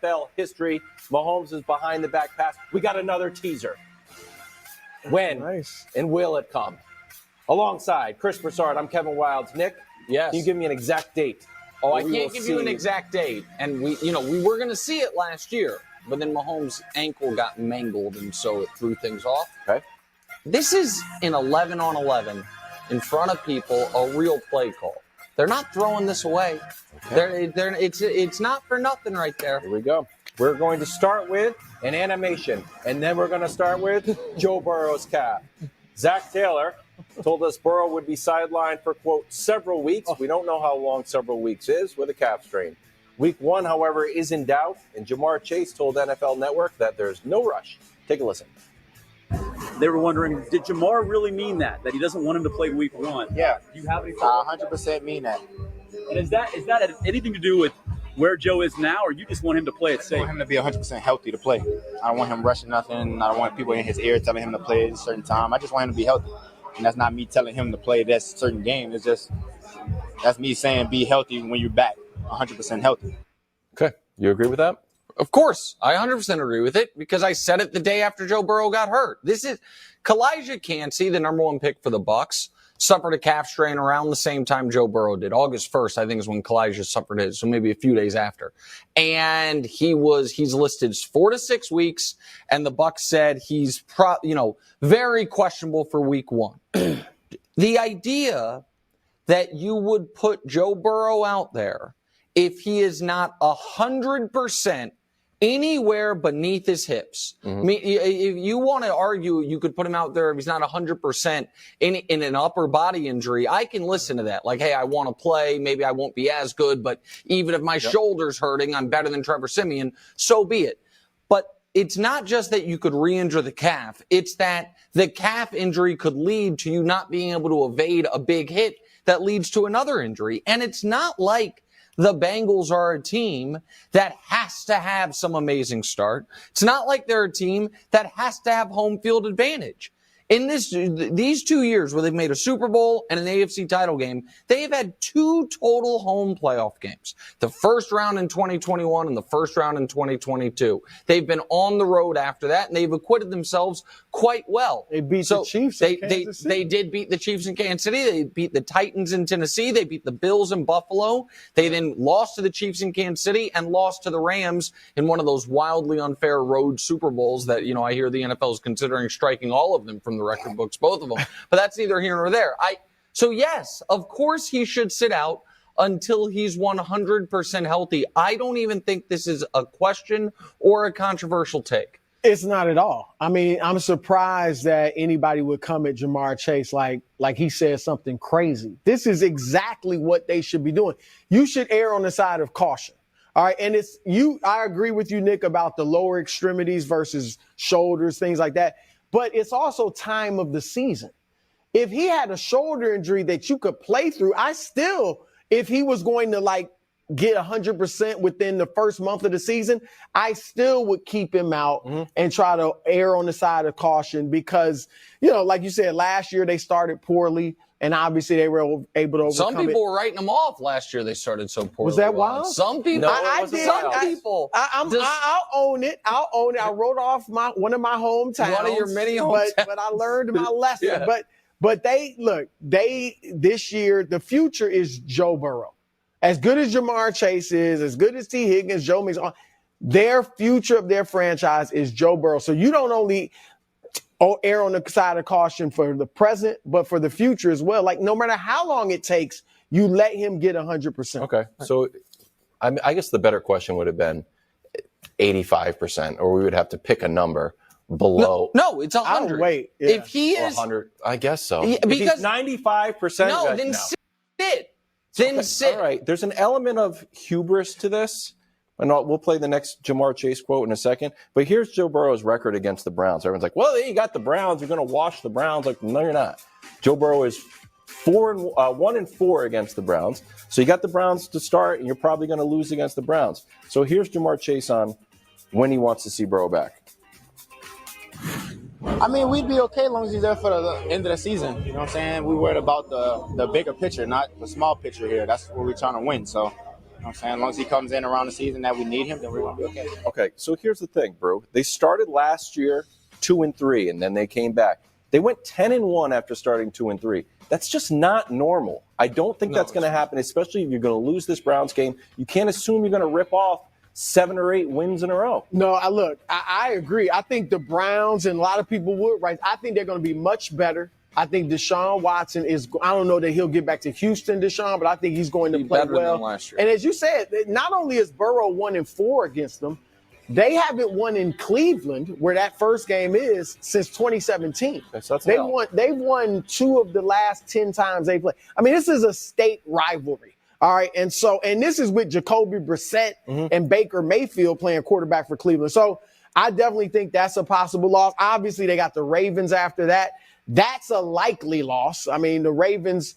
NFL history. Mahomes is behind the back pass. We got another teaser. When and will it come? Alongside Chris Broussard, I'm Kevin Wildes. Nick, yes. Can you give me an exact date? Oh, I can't give you an exact date. And we were going to see it last year, but then Mahomes' ankle got mangled, and so it threw things off. Okay. This is an 11-on-11 in front of people, a real play call. They're not throwing this away. Okay. It's not for nothing right there. Here we go. We're going to start with an animation, and then we're going to start with Joe Burrow's calf. Zach Taylor told us Burrow would be sidelined for, quote, several weeks. We don't know how long several weeks is with a calf strain. Week 1, however, is in doubt, and Jamarr Chase told NFL Network that there's no rush. Take a listen. They were wondering, did Jamarr really mean that he doesn't want him to play week 1? Yeah. Do you have any? 100% mean that. And is that anything to do with where Joe is now, or you just want him to play it safe? I want him to be 100% healthy to play. I don't want him rushing nothing. I don't want people in his ear telling him to play at a certain time. I just want him to be healthy. And that's not me telling him to play that certain game. It's just, that's me saying be healthy when you're back 100% healthy. Okay. You agree with that? Of course, I 100% agree with it because I said it the day after Joe Burrow got hurt. This is Kalijah Cansey, the number 1 pick for the Bucs, suffered a calf strain around the same time Joe Burrow did. August 1st, I think, is when Kalijah suffered his, so maybe a few days after. And he's listed 4 to 6 weeks, and the Bucs said he's very questionable for week 1. The idea that you would put Joe Burrow out there if he is not 100% anywhere beneath his hips. Mm-hmm. I mean, if you want to argue, you could put him out there if he's not 100% in an upper body injury. I can listen to that. Like, hey, I want to play. Maybe I won't be as good, but even if my shoulder's hurting, I'm better than Trevor Siemian. So be it. But it's not just that you could re-injure the calf. It's that the calf injury could lead to you not being able to evade a big hit that leads to another injury. And it's not like the Bengals are a team that has to have some amazing start. It's not like they're a team that has to have home field advantage. In these 2 years where they've made a Super Bowl and an AFC title game, they have had 2 total home playoff games. The first round in 2021 and the first round in 2022. They've been on the road after that, and they've acquitted themselves quite well. They beat the Chiefs in Kansas City. They did beat the Chiefs in Kansas City. They beat the Titans in Tennessee. They beat the Bills in Buffalo. They then lost to the Chiefs in Kansas City and lost to the Rams in one of those wildly unfair road Super Bowls that, I hear the NFL is considering striking all of them from the record books, both of them. But that's neither here nor there. So yes, of course he should sit out until he's 100% healthy. I don't even think this is a question or a controversial take. It's not at all. I mean, I'm surprised that anybody would come at Jamarr Chase like he said something crazy. This is exactly what they should be doing. You should err on the side of caution. All right. And I agree with you, Nick, about the lower extremities versus shoulders, things like that. But it's also time of the season. If he had a shoulder injury that you could play through, if he was going to get 100% within the first month of the season, I still would keep him out and try to err on the side of caution because, like you said, last year they started poorly. And obviously they were able to overcome Some people were writing them off last year. They started so poorly. Was that wild? Some people. No, I did. Some people. I'll own it. I wrote off one of my hometowns. One of your many hometowns. But I learned my lesson. Yeah. But this year, the future is Joe Burrow. As good as Jamarr Chase is, as good as T. Higgins, Joe Mixon, their future of their franchise is Joe Burrow. So you don't only err on the side of caution for the present, but for the future as well. No matter how long it takes, you let him get 100%. Okay. So I guess the better question would have been 85%, or we would have to pick a number below. No, it's 100. Wait. Yeah. If he is 100, I guess so. Because 95%. No, then sit. Then sit. All right. There's an element of hubris to this. And we'll play the next Jamarr Chase quote in a second. But here's Joe Burrow's record against the Browns. Everyone's like, well, you got the Browns. You're going to wash the Browns. No, you're not. Joe Burrow is 1-4 against the Browns. So you got the Browns to start, and you're probably going to lose against the Browns. So here's Jamarr Chase on when he wants to see Burrow back. I mean, we'd be okay as long as he's there for the end of the season. We worried about the bigger picture, not the small picture here. That's what we're trying to win. So know what I'm saying? As long as he comes in around the season that we need him, then we're going to be okay. Okay, so here's the thing, bro. They started last year 2-3, and then they came back. They went 10-1 after starting 2-3. That's just not normal. I don't think that's going to happen, especially if you're going to lose this Browns game. You can't assume you're going to rip off 7 or 8 wins in a row. No, I agree. I think the Browns, and a lot of people would, right? I think they're going to be much better. I think Deshaun Watson I don't know that he'll get back to Houston, Deshaun, but I think he's going to play well. Than last year. And as you said, not only is Burrow 1-4 against them, they haven't won in Cleveland, where that first game is, since 2017. They've won 2 of the last 10 times they played. I mean, this is a state rivalry. All right. And this is with Jacoby Brissett and Baker Mayfield playing quarterback for Cleveland. So I definitely think that's a possible loss. Obviously, they got the Ravens after that. That's a likely loss. I mean, the Ravens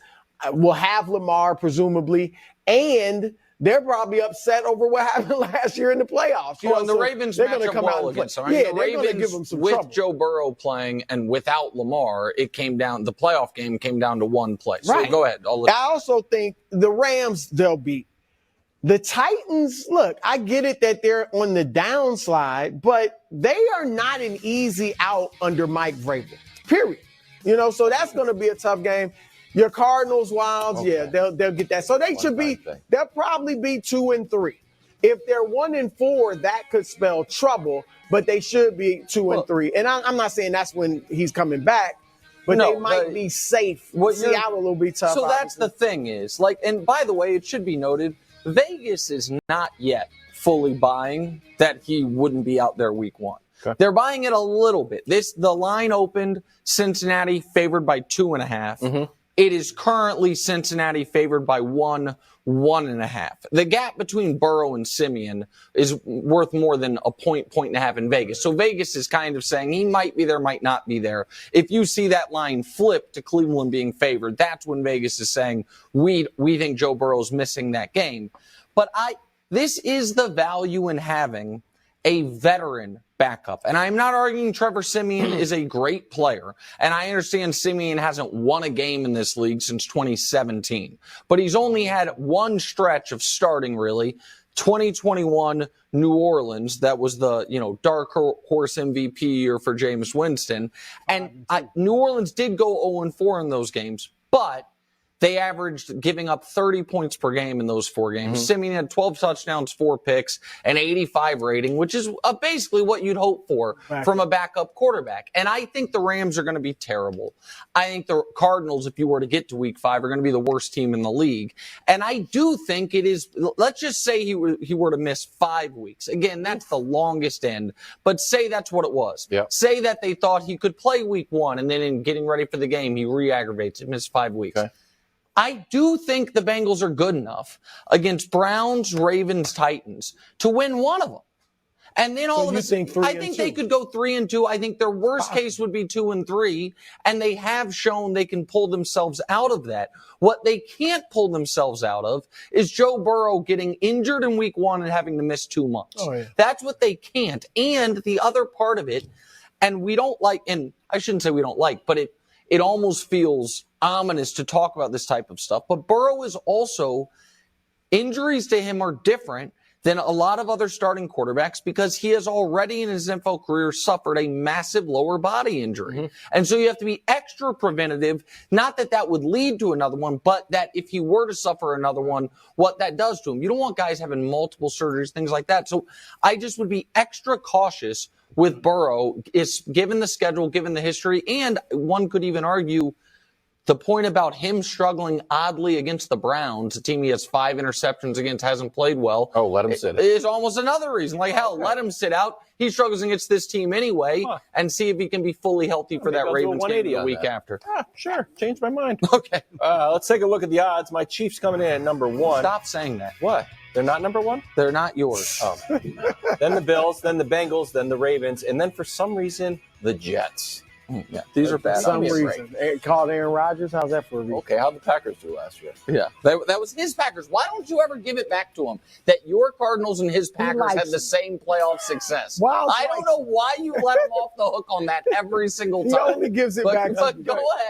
will have Lamar, presumably, and they're probably upset over what happened last year in the playoffs. And the Ravens match up well against them. I mean, the Ravens, give them some with trouble. Joe Burrow playing and without Lamar, the playoff game came down to one play. So right. Go ahead. I also think the Rams, they'll beat. The Titans, look, I get it that they're on the downslide, but they are not an easy out under Mike Vrabel, period. So that's going to be a tough game. Your Cardinals, Wilds, okay. Yeah, they'll get that. So they'll probably be 2-3. If they're 1-4, that could spell trouble, but they should be 2-3. And I'm not saying that's when he's coming back, but they might be safe. Seattle will be tough. So that's the thing is, and by the way, it should be noted, Vegas is not yet fully buying that he wouldn't be out there week 1. Okay. They're buying it a little bit. The line opened Cincinnati favored by 2.5. Mm-hmm. It is currently Cincinnati favored by 1.5. The gap between Burrow and Simeon is worth more than a point and a half in Vegas. So Vegas is kind of saying he might be there, might not be there. If you see that line flip to Cleveland being favored, that's when Vegas is saying we think Joe Burrow's missing that game. But this is the value in having a veteran backup. And I'm not arguing Trevor Siemian is a great player. And I understand Siemian hasn't won a game in this league since 2017. But he's only had one stretch of starting, really. 2021 New Orleans, that was the, dark horse MVP year for Jameis Winston. And New Orleans did go 0-4 in those games, but they averaged giving up 30 points per game in those 4 games. Mm-hmm. Simeon had 12 touchdowns, 4 picks, an 85 rating, which is basically what you'd hope for from a backup quarterback. And I think the Rams are going to be terrible. I think the Cardinals, if you were to get to week 5, are going to be the worst team in the league. And I do think it is, let's just say he were to miss 5 weeks. Again, that's the longest end, but say that's what it was. Yep. Say that they thought he could play week 1, and then in getting ready for the game, he re-aggravates it, missed 5 weeks. Okay. I do think the Bengals are good enough against Browns, Ravens, Titans to win one of them. And then all of a sudden, I think they could go 3-2. I think their worst case would be 2-3. And they have shown they can pull themselves out of that. What they can't pull themselves out of is Joe Burrow getting injured in week 1 and having to miss 2 months. Oh, yeah. That's what they can't. And the other part of it, and we don't like, and I shouldn't say we don't like, but it almost feels ominous to talk about this type of stuff. But Burrow is also, injuries to him are different than a lot of other starting quarterbacks because he has already in his NFL career suffered a massive lower body injury. Mm-hmm. And so you have to be extra preventative. Not that would lead to another one, but that if he were to suffer another one, what that does to him. You don't want guys having multiple surgeries, things like that. So I just would be extra cautious with Burrow, is given the schedule, given the history, and one could even argue the point about him struggling oddly against the Browns, a team he has 5 interceptions against, hasn't played well. Oh, let him sit. Is almost another reason. Let him sit out. He struggles against this team anyway, and see if he can be fully healthy for that Ravens game the week after. Sure. Changed my mind. Okay. Let's take a look at the odds. My Chiefs coming in at number 1. Stop saying that. What? They're not number 1? They're not yours. Oh. Then the Bills, then the Bengals, then the Ravens, and then for some reason, the Jets. Yeah, these are bad. For some reason. Called Aaron Rodgers? How's that for a reason? Okay, how'd the Packers do last year? Yeah, that was his Packers. Why don't you ever give it back to him that your Cardinals and his Packers had the same playoff success? I don't know why you let him off the hook on that every single time. He only gives it back. But go ahead.